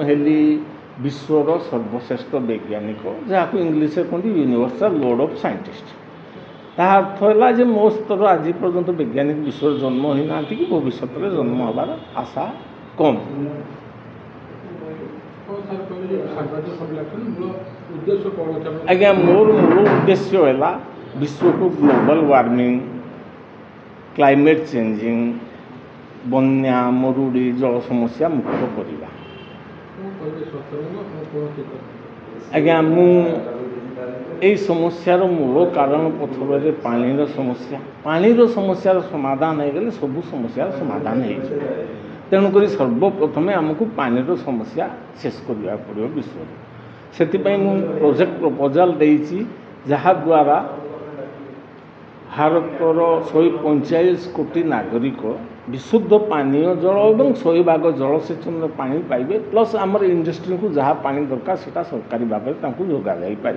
Heli विश्वर सर्वश्रेष्ठ वैज्ञानिक जहाँ इंग्लीश कहते यूनिवर्सल लॉर्ड ऑफ साइंटिस्ट। ता अर्थ है मो स्तर आज पर्यंत वैज्ञानिक विश्व जन्म हो ना कि भविष्य में जन्म हबार आशा कम। आज्ञा मोर मूल उद्देश्य है विश्व को ग्लोबल वार्मिंग क्लाइमेट चेंजिंग बन्या मरुड़ी जल समस्या मुक्त करवा। आज्ञा मु समस्यार मूल कारण पथर पानीर समस्यार समाधान हो गले सबू समस्यार समाधान हो। तेणुक सर्वप्रथमे आमको पानीर समस्या शेष करने पड़ो विश्व से प्रोजेक्ट प्रपोजाल देती जहाद्वारा भारतर 145 कोटी नागरिक विशुद्ध पानीय जल और 100 भाग जलसेचन पानी पाइबे प्लस आमर इंडस्ट्री को जहाँ पानी दरकार से सरकारी भाव में जोगा जापर।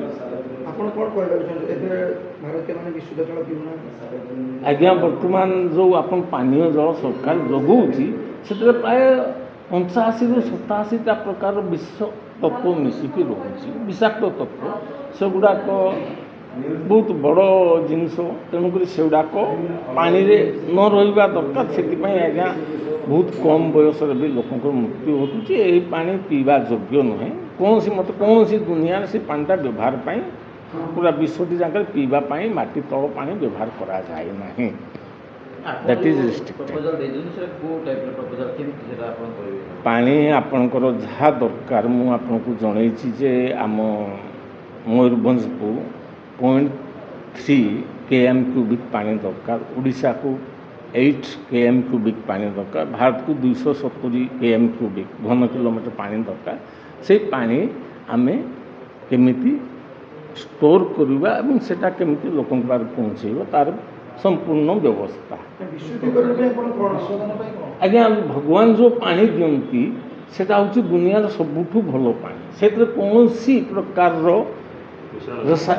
आज्ञा वर्तमान जो आप पानीय जल सरकार जगौची से प्राय 85 ରୁ 87टा प्रकार विष तत्व मिसिकी रोचे विषाक्त तत्व से गुड़ाक बहुत बड़ जिनस। तेणुक से गुड़ाक पानी रे न रहा दरकार से आज्ञा बहुत कम बयस भी लोक मृत्यु घटुची। यही पानी पीवा योग्य नुहे कौन सी मत कौन सी दुनिया से पानीटा व्यवहार पाई पूरा विश्वटी जाकर पीवा पाई माटी तल पानी व्यवहार करा जाए नहीं। दैट इज पानी आपणकर जहाँ दरकार मुझे जनई जे आम मयूरभंज को 0.3 km क्यूबिक पानी दरकार उड़ीसा को 8 km क्यूबिक पानी दरकार भारत को 270 km क्यूबिक घन किलोमीटर पानी दरकार। से पानी आमे केमिति स्टोर करवा और सेटा केमिति लोक पहुँचेब तार संपूर्ण व्यवस्था। आज्ञा भगवान जो पानी दियंती सेटा हूँ दुनियार सबुठ भल पानी से कौन सी प्रकार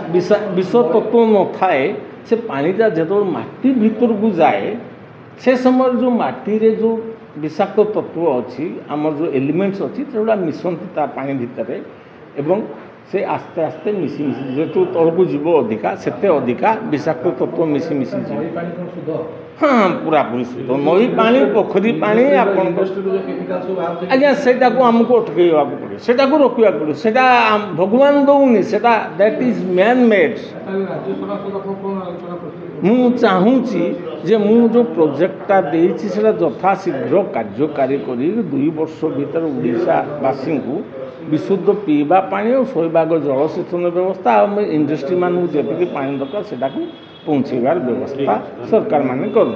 विष तत्व न थाए से पानीटा जो माटी भीतर को जाए से समय जो माटी रे जो विषाक्त तत्व अच्छी आमर जो एलिमेंट्स अच्छी से मिशंती ता पानी भितर एवं से आस्ते आस्ते मिसी मिसी जो तलू जीव अधिका से अधिका विषाक्त तत्व मिसी मिसी जीव। हाँ पूरा पूरी शुद्ध नई पानी पोखरी पानी आज्ञा से आमको अटकैवा पड़े से रोकवा पड़े से भगवान दौनी say that is man made. मु चाहूँगी जे मु जो प्रोजेक्टा देती से यथाशीघ्र कार्यकारी कर 2 वर्ष भीतर ओडिशावासी को विशुद्ध पीवा पानी और 100 भाग जलसेचन व्यवस्था और इंडस्ट्री मानू जी पानी दरकार से पहुँचेबार व्यवस्था सरकार माने करूँ।